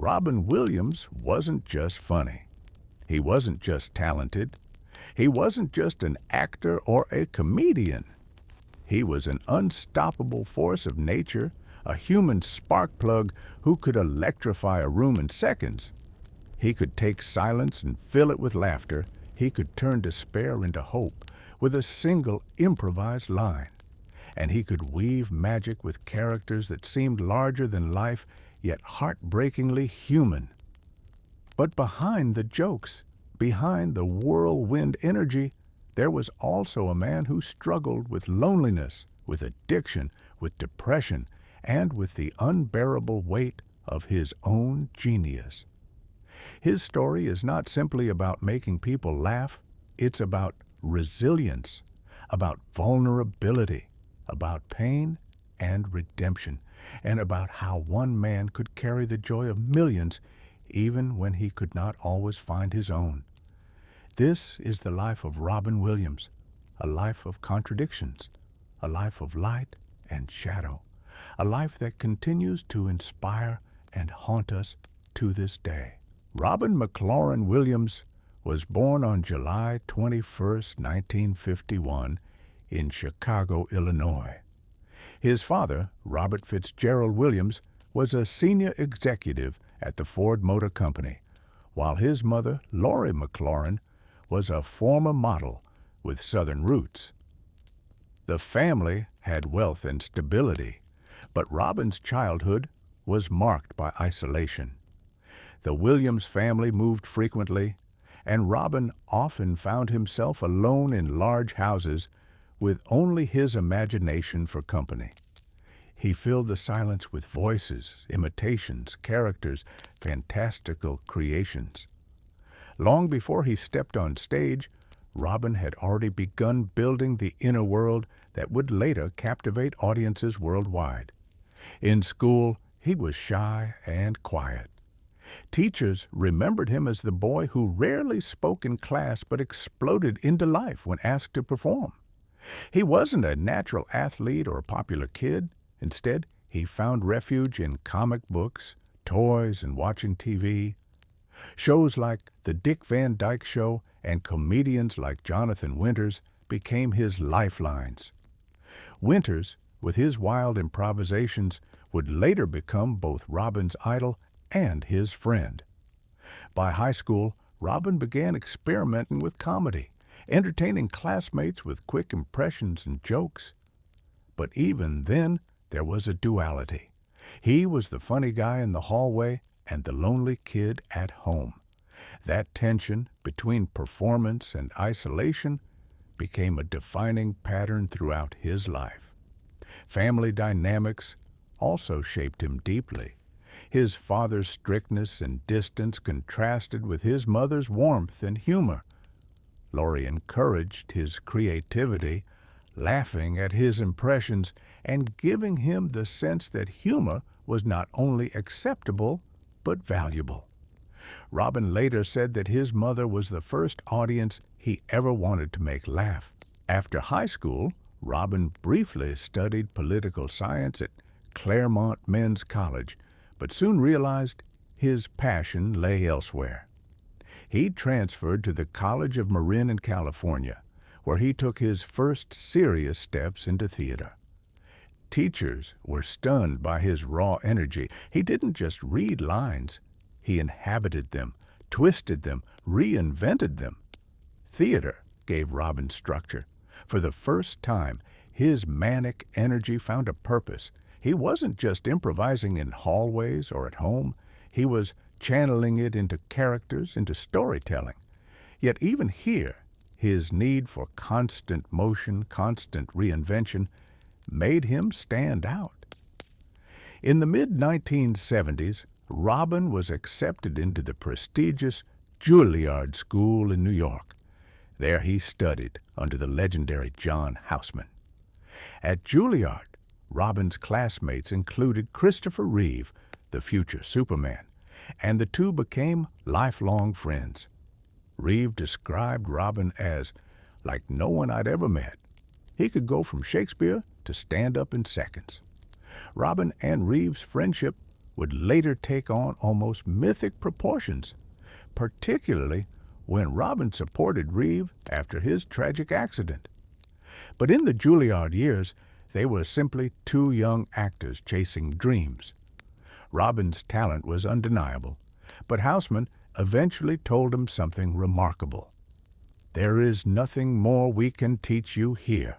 Robin Williams wasn't just funny. He wasn't just talented. He wasn't just an actor or a comedian. He was an unstoppable force of nature, a human spark plug who could electrify a room in seconds. He could take silence and fill it with laughter. He could turn despair into hope with a single improvised line. And he could weave magic with characters that seemed larger than life, yet heartbreakingly human. But behind the jokes, behind the whirlwind energy, there was also a man who struggled with loneliness, with addiction, with depression, and with the unbearable weight of his own genius. His story is not simply about making people laugh, it's about resilience, about vulnerability, about pain and redemption, and about how one man could carry the joy of millions even when he could not always find his own. This is the life of Robin Williams, a life of contradictions, a life of light and shadow, a life that continues to inspire and haunt us to this day. Robin McLaurin Williams was born on July 21, 1951, in Chicago, Illinois. His father, Robert Fitzgerald Williams, was a senior executive at the Ford Motor Company, while his mother, Lori McLaurin, was a former model with Southern roots. The family had wealth and stability, but Robin's childhood was marked by isolation. The Williams family moved frequently, and Robin often found himself alone in large houses with only his imagination for company. He filled the silence with voices, imitations, characters, fantastical creations. Long before he stepped on stage, Robin had already begun building the inner world that would later captivate audiences worldwide. In school, he was shy and quiet. Teachers remembered him as the boy who rarely spoke in class but exploded into life when asked to perform. He wasn't a natural athlete or a popular kid. Instead, he found refuge in comic books, toys, and watching TV. Shows like The Dick Van Dyke Show and comedians like Jonathan Winters became his lifelines. Winters, with his wild improvisations, would later become both Robin's idol and his friend. By high school, Robin began experimenting with comedy, entertaining classmates with quick impressions and jokes. But even then, there was a duality. He was the funny guy in the hallway and the lonely kid at home. That tension between performance and isolation became a defining pattern throughout his life. Family dynamics also shaped him deeply. His father's strictness and distance contrasted with his mother's warmth and humor. Lori encouraged his creativity, laughing at his impressions and giving him the sense that humor was not only acceptable, but valuable. Robin later said that his mother was the first audience he ever wanted to make laugh. After high school, Robin briefly studied political science at Claremont Men's College, but soon realized his passion lay elsewhere. He transferred to the College of Marin in California, where he took his first serious steps into theater. Teachers were stunned by his raw energy. He didn't just read lines. He inhabited them, twisted them, reinvented them. Theater gave Robin structure. For the first time, his manic energy found a purpose. He wasn't just improvising in hallways or at home. He was channeling it into characters, into storytelling. Yet even here, his need for constant motion, constant reinvention, made him stand out. In the mid-1970s, Robin was accepted into the prestigious Juilliard School in New York. There he studied under the legendary John Houseman. At Juilliard, Robin's classmates included Christopher Reeve, the future Superman, and the two became lifelong friends. Reeve described Robin as like no one I'd ever met. He could go from Shakespeare to stand-up in seconds. Robin and Reeve's friendship would later take on almost mythic proportions, particularly when Robin supported Reeve after his tragic accident. But in the Juilliard years, they were simply two young actors chasing dreams. Robin's talent was undeniable, but Houseman eventually told him something remarkable. "There is nothing more we can teach you here."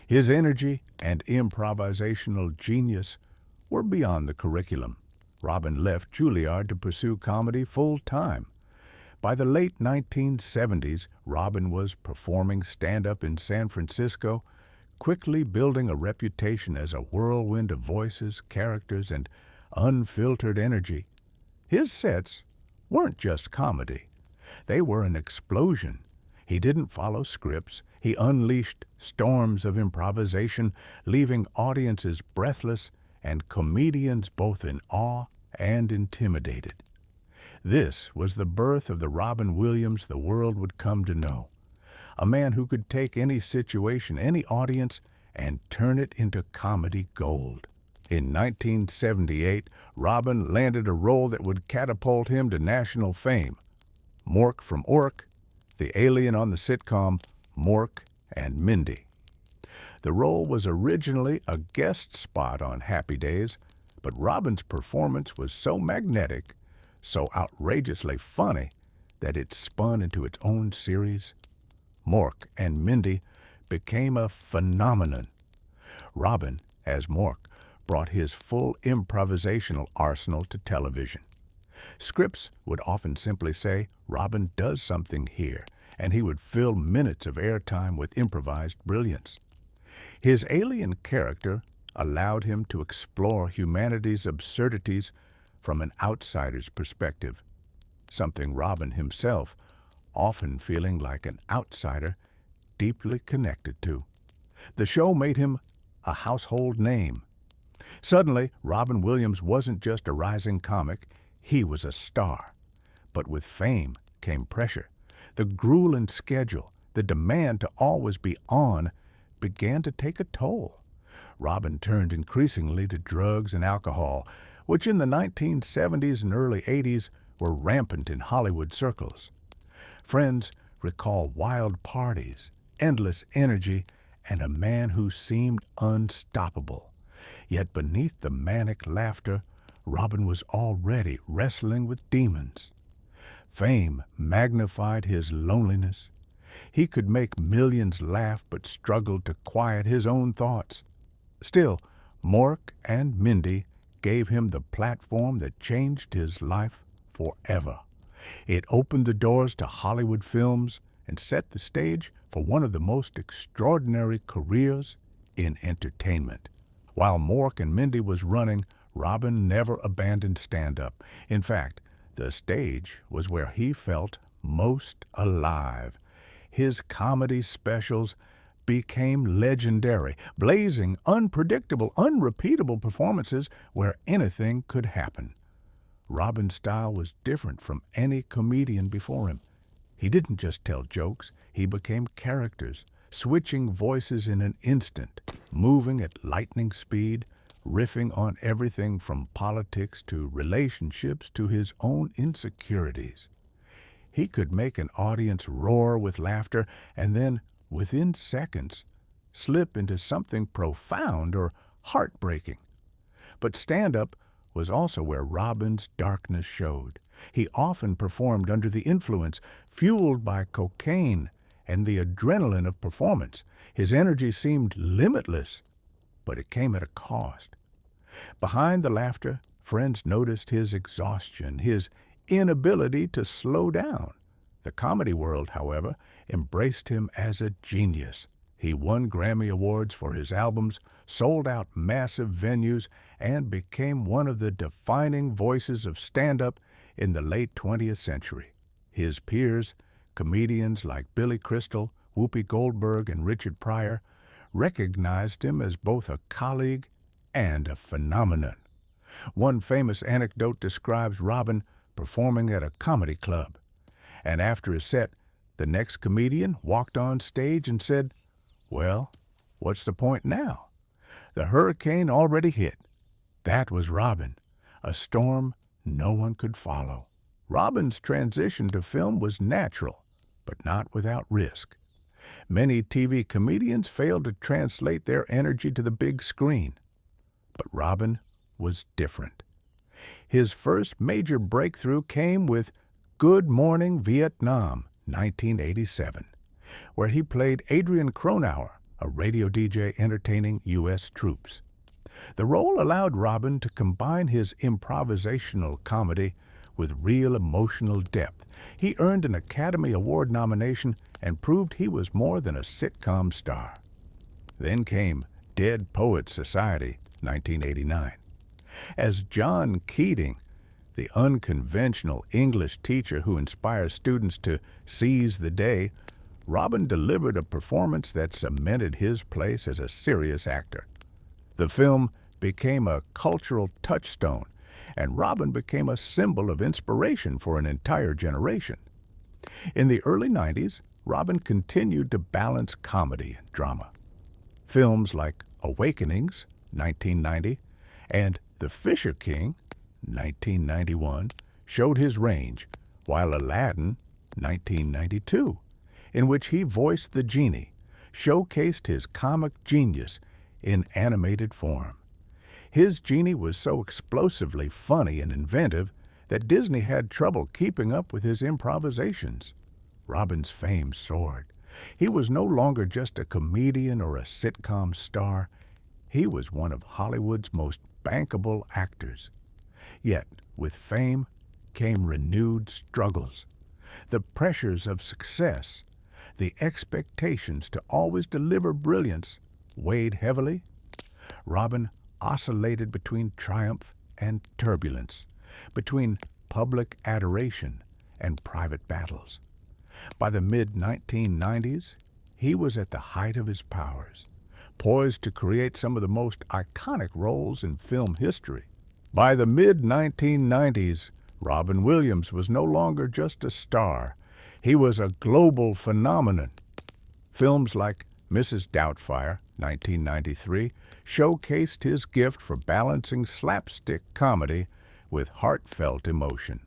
His energy and improvisational genius were beyond the curriculum. Robin left Juilliard to pursue comedy full-time. By the late 1970s, Robin was performing stand-up in San Francisco, quickly building a reputation as a whirlwind of voices, characters, and unfiltered energy. His sets weren't just comedy. They were an explosion. He didn't follow scripts. He unleashed storms of improvisation, leaving audiences breathless and comedians both in awe and intimidated. This was the birth of the Robin Williams the world would come to know, a man who could take any situation, any audience, and turn it into comedy gold. In 1978, Robin landed a role that would catapult him to national fame. Mork from Ork, the alien on the sitcom Mork and Mindy. The role was originally a guest spot on Happy Days, but Robin's performance was so magnetic, so outrageously funny, that it spun into its own series. Mork and Mindy became a phenomenon. Robin, as Mork, brought his full improvisational arsenal to television. Scripts would often simply say, "Robin does something here," and he would fill minutes of airtime with improvised brilliance. His alien character allowed him to explore humanity's absurdities from an outsider's perspective, something Robin himself, often feeling like an outsider, deeply connected to. The show made him a household name. Suddenly, Robin Williams wasn't just a rising comic, he was a star. But with fame came pressure. The grueling schedule, the demand to always be on, began to take a toll. Robin turned increasingly to drugs and alcohol, which in the 1970s and early 80s were rampant in Hollywood circles. Friends recall wild parties, endless energy, and a man who seemed unstoppable. Yet beneath the manic laughter, Robin was already wrestling with demons. Fame magnified his loneliness. He could make millions laugh but struggled to quiet his own thoughts. Still, Mork and Mindy gave him the platform that changed his life forever. It opened the doors to Hollywood films and set the stage for one of the most extraordinary careers in entertainment. While Mork and Mindy was running, Robin never abandoned stand-up. In fact, the stage was where he felt most alive. His comedy specials became legendary, blazing, unpredictable, unrepeatable performances where anything could happen. Robin's style was different from any comedian before him. He didn't just tell jokes, he became characters, switching voices in an instant, moving at lightning speed, riffing on everything from politics to relationships to his own insecurities. He could make an audience roar with laughter and then, within seconds, slip into something profound or heartbreaking. But stand-up was also where Robin's darkness showed. He often performed under the influence, fueled by cocaine and the adrenaline of performance. His energy seemed limitless, but it came at a cost. Behind the laughter, friends noticed his exhaustion, his inability to slow down. The comedy world, however, embraced him as a genius. He won Grammy Awards for his albums, sold out massive venues, and became one of the defining voices of stand-up in the late 20th century. His peers, comedians like Billy Crystal, Whoopi Goldberg, and Richard Pryor, recognized him as both a colleague and a phenomenon. One famous anecdote describes Robin performing at a comedy club. And after his set, the next comedian walked on stage and said, "Well, what's the point now? The hurricane already hit." That was Robin, a storm no one could follow. Robin's transition to film was natural, but not without risk. Many TV comedians failed to translate their energy to the big screen, but Robin was different. His first major breakthrough came with Good Morning Vietnam, 1987, where he played Adrian Cronauer, a radio DJ entertaining U.S. troops. The role allowed Robin to combine his improvisational comedy with real emotional depth. He earned an Academy Award nomination and proved he was more than a sitcom star. Then came Dead Poets Society, 1989. As John Keating, the unconventional English teacher who inspires students to seize the day, Robin delivered a performance that cemented his place as a serious actor. The film became a cultural touchstone, and Robin became a symbol of inspiration for an entire generation. In the early 90s, Robin continued to balance comedy and drama. Films like Awakenings, 1990, and The Fisher King, 1991, showed his range, while Aladdin, 1992, in which he voiced the genie, showcased his comic genius in animated form. His genie was so explosively funny and inventive that Disney had trouble keeping up with his improvisations. Robin's fame soared. He was no longer just a comedian or a sitcom star. He was one of Hollywood's most bankable actors. Yet, with fame came renewed struggles. The pressures of success, the expectations to always deliver brilliance, weighed heavily. Robin oscillated between triumph and turbulence, between public adoration and private battles. By the mid-1990s, he was at the height of his powers, poised to create some of the most iconic roles in film history. By the mid-1990s, Robin Williams was no longer just a star. He was a global phenomenon. Films like Mrs. Doubtfire, 1993, showcased his gift for balancing slapstick comedy with heartfelt emotion.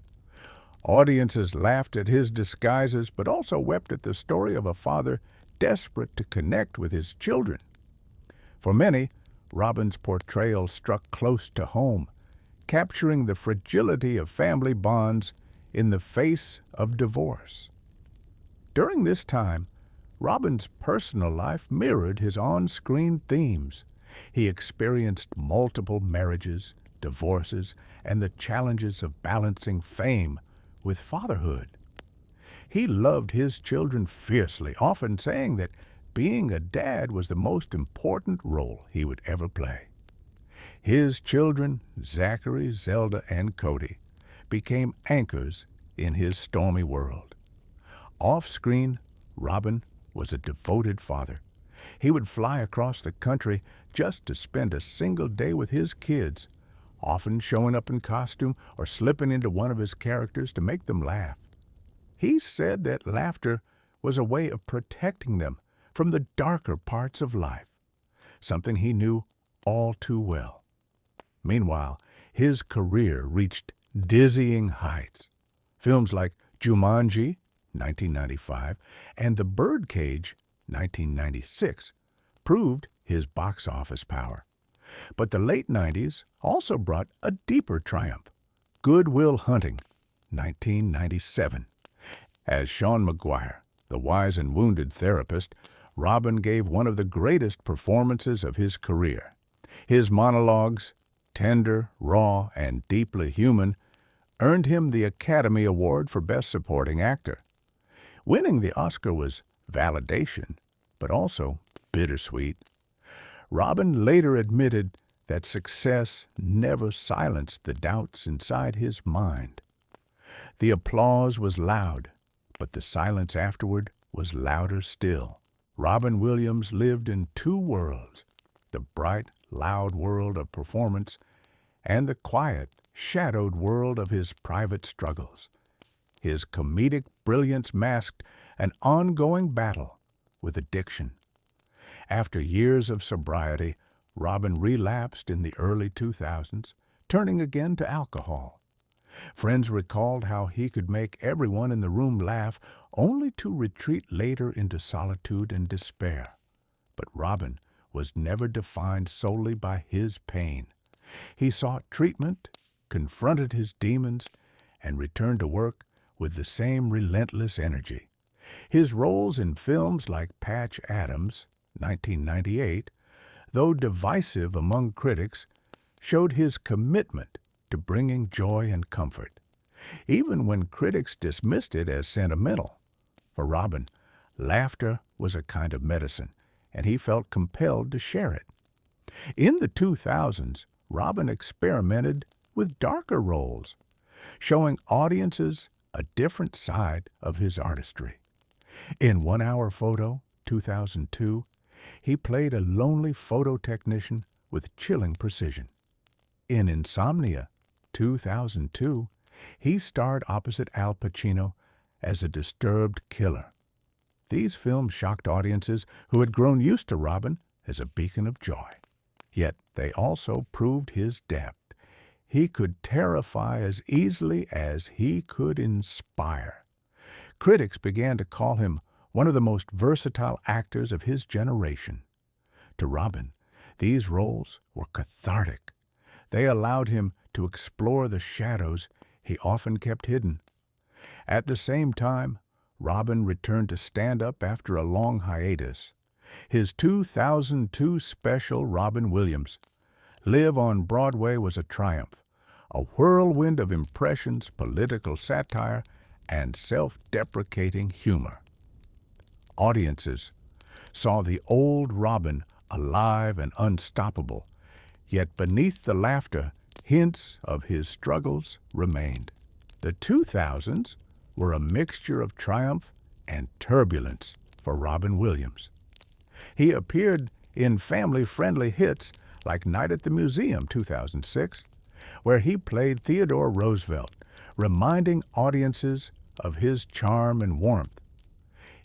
Audiences laughed at his disguises, but also wept at the story of a father desperate to connect with his children. For many, Robin's portrayal struck close to home, capturing the fragility of family bonds in the face of divorce. During this time, Robin's personal life mirrored his on-screen themes. He experienced multiple marriages, divorces, and the challenges of balancing fame with fatherhood. He loved his children fiercely, often saying that being a dad was the most important role he would ever play. His children, Zachary, Zelda, and Cody, became anchors in his stormy world. Off-screen, Robin was a devoted father. He would fly across the country just to spend a single day with his kids, often showing up in costume or slipping into one of his characters to make them laugh. He said that laughter was a way of protecting them from the darker parts of life, something he knew all too well. Meanwhile, his career reached dizzying heights. Films like Jumanji, 1995, and The Birdcage, 1996, proved his box office power. But the late 90s also brought a deeper triumph. Good Will Hunting, 1997. As Sean Maguire, the wise and wounded therapist, Robin gave one of the greatest performances of his career. His monologues, tender, raw, and deeply human, earned him the Academy Award for Best Supporting Actor. Winning the Oscar was validation, but also bittersweet. Robin later admitted that success never silenced the doubts inside his mind. The applause was loud, but the silence afterward was louder still. Robin Williams lived in two worlds, the bright, loud world of performance and the quiet, shadowed world of his private struggles. His comedic brilliance masked an ongoing battle with addiction. After years of sobriety, Robin relapsed in the early 2000s, turning again to alcohol. Friends recalled how he could make everyone in the room laugh, only to retreat later into solitude and despair. But Robin was never defined solely by his pain. He sought treatment, confronted his demons, and returned to work with the same relentless energy. His roles in films like Patch Adams, 1998, though divisive among critics, showed his commitment to bringing joy and comfort, even when critics dismissed it as sentimental. For Robin, laughter was a kind of medicine, and he felt compelled to share it. In the 2000s, Robin experimented with darker roles, showing audiences a different side of his artistry. In 1 Hour Photo, 2002, he played a lonely photo technician with chilling precision. In Insomnia, 2002, he starred opposite Al Pacino as a disturbed killer. These films shocked audiences who had grown used to Robin as a beacon of joy. Yet they also proved his depth. He could terrify as easily as he could inspire. Critics began to call him one of the most versatile actors of his generation. To Robin, these roles were cathartic. They allowed him to explore the shadows he often kept hidden. At the same time, Robin returned to stand-up after a long hiatus. His 2002 special, Robin Williams, Live on Broadway, was a triumph, a whirlwind of impressions, political satire, and self-deprecating humor. Audiences saw the old Robin alive and unstoppable, yet beneath the laughter, hints of his struggles remained. The 2000s were a mixture of triumph and turbulence for Robin Williams. He appeared in family-friendly hits like Night at the Museum, 2006, where he played Theodore Roosevelt, reminding audiences of his charm and warmth.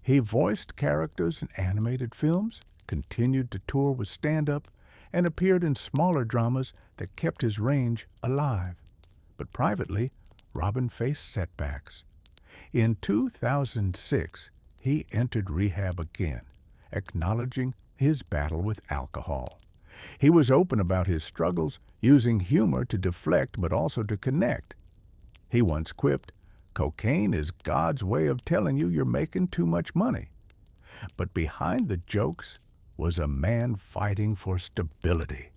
He voiced characters in animated films, continued to tour with stand-up, and appeared in smaller dramas that kept his range alive. But privately, Robin faced setbacks. In 2006, he entered rehab again, acknowledging his battle with alcohol. He was open about his struggles, using humor to deflect but also to connect. He once quipped, "Cocaine is God's way of telling you you're making too much money." But behind the jokes was a man fighting for stability.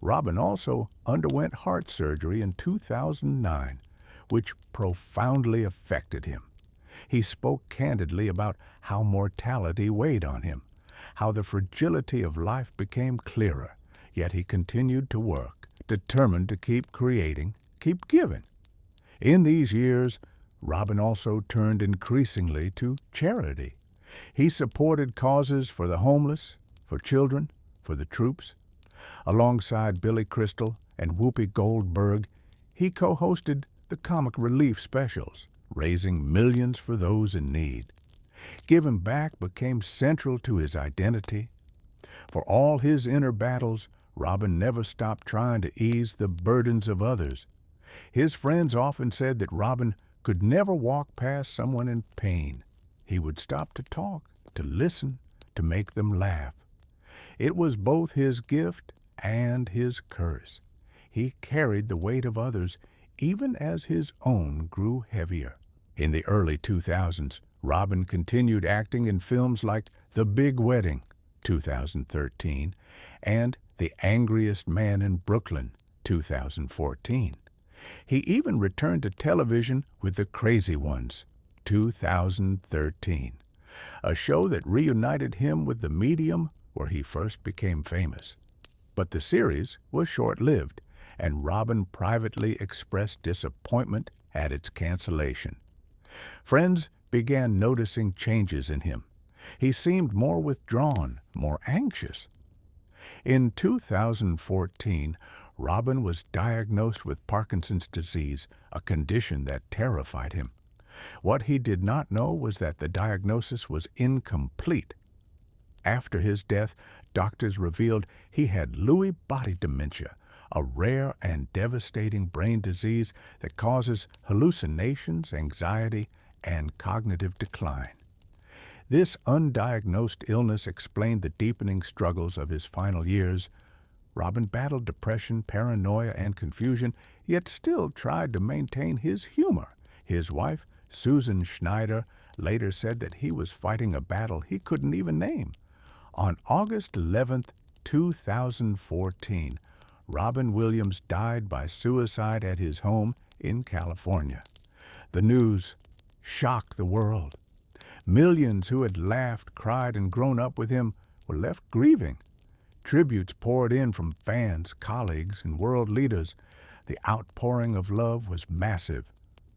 Robin also underwent heart surgery in 2009, which profoundly affected him. He spoke candidly about how mortality weighed on him, how the fragility of life became clearer, yet he continued to work, determined to keep creating, keep giving. In these years, Robin also turned increasingly to charity. He supported causes for the homeless, for children, for the troops. Alongside Billy Crystal and Whoopi Goldberg, he co-hosted the comic relief specials, raising millions for those in need. Giving back became central to his identity. For all his inner battles, Robin never stopped trying to ease the burdens of others. His friends often said that Robin could never walk past someone in pain. He would stop to talk, to listen, to make them laugh. It was both his gift and his curse. He carried the weight of others even as his own grew heavier. In the early 2000s, Robin continued acting in films like The Big Wedding, 2013, and The Angriest Man in Brooklyn, 2014. He even returned to television with The Crazy Ones, 2013, a show that reunited him with the medium where he first became famous. But the series was short-lived, and Robin privately expressed disappointment at its cancellation. Friends began noticing changes in him. He seemed more withdrawn, more anxious. In 2014, Robin was diagnosed with Parkinson's disease, a condition that terrified him. What he did not know was that the diagnosis was incomplete. After his death, doctors revealed he had Lewy body dementia, a rare and devastating brain disease that causes hallucinations, anxiety, and cognitive decline. This undiagnosed illness explained the deepening struggles of his final years. Robin battled depression, paranoia, and confusion, yet still tried to maintain his humor. His wife, Susan Schneider, later said that he was fighting a battle he couldn't even name. On August 11th, 2014, Robin Williams died by suicide at his home in California. The news shocked the world. Millions who had laughed, cried, and grown up with him were left grieving. Tributes poured in from fans, colleagues, and world leaders. The outpouring of love was massive,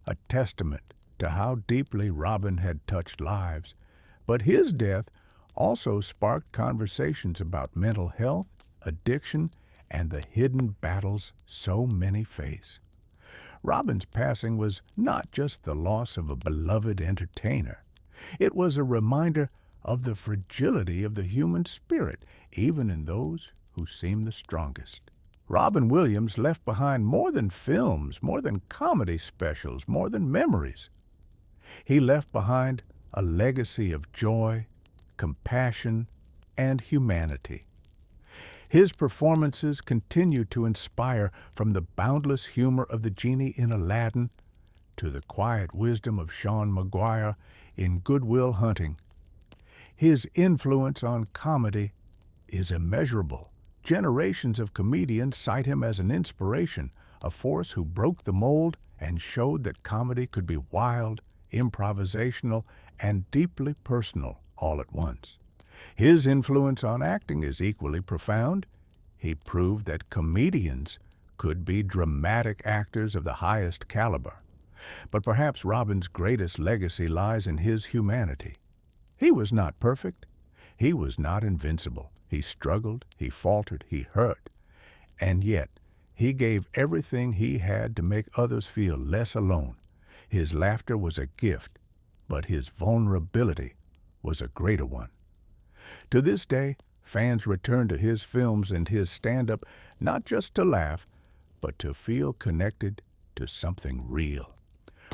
a testament to how deeply Robin had touched lives. But his death also sparked conversations about mental health, addiction, and the hidden battles so many face. Robin's passing was not just the loss of a beloved entertainer. It was a reminder of the fragility of the human spirit, even in those who seem the strongest. Robin Williams left behind more than films, more than comedy specials, more than memories. He left behind a legacy of joy, compassion, and humanity. His performances continue to inspire, from the boundless humor of the genie in Aladdin to the quiet wisdom of Sean Maguire in Good Will Hunting. His influence on comedy is immeasurable. Generations of comedians cite him as an inspiration, a force who broke the mold and showed that comedy could be wild, improvisational, and deeply personal all at once. His influence on acting is equally profound. He proved that comedians could be dramatic actors of the highest caliber. But perhaps Robin's greatest legacy lies in his humanity. He was not perfect. He was not invincible. He struggled, he faltered, he hurt. And yet, he gave everything he had to make others feel less alone. His laughter was a gift, but his vulnerability was a greater one. To this day, fans return to his films and his stand-up not just to laugh, but to feel connected to something real.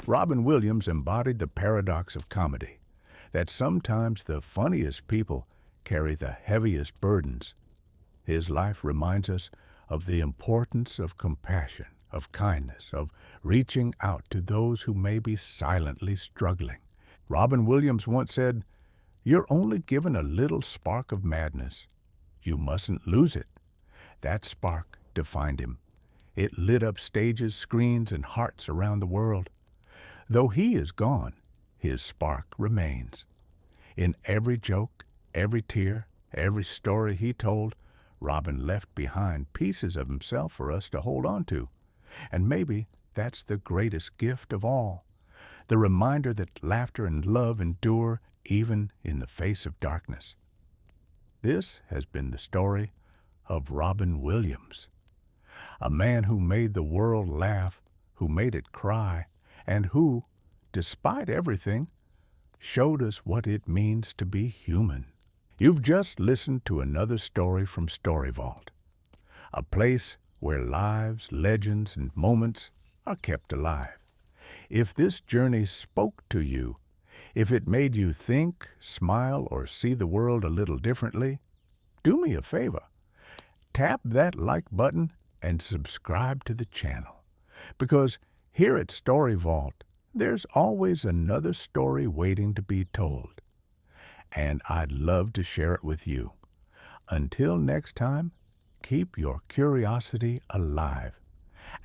Robin Williams embodied the paradox of comedy, that sometimes the funniest people carry the heaviest burdens. His life reminds us of the importance of compassion, of kindness, of reaching out to those who may be silently struggling. Robin Williams once said, "You're only given a little spark of madness. You mustn't lose it." That spark defined him. It lit up stages, screens, and hearts around the world. Though he is gone, his spark remains. In every joke, every tear, every story he told, Robin left behind pieces of himself for us to hold on to. And maybe that's the greatest gift of all, the reminder that laughter and love endure even in the face of darkness. This has been the story of Robin Williams, a man who made the world laugh, who made it cry, and who, despite everything, showed us what it means to be human. You've just listened to another story from Story Vault, a place where lives, legends, and moments are kept alive. If this journey spoke to you, if it made you think, smile, or see the world a little differently, do me a favor. Tap that like button and subscribe to the channel. Because here at Story Vault, there's always another story waiting to be told. And I'd love to share it with you. Until next time, keep your curiosity alive.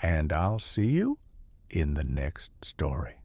And I'll see you in the next story.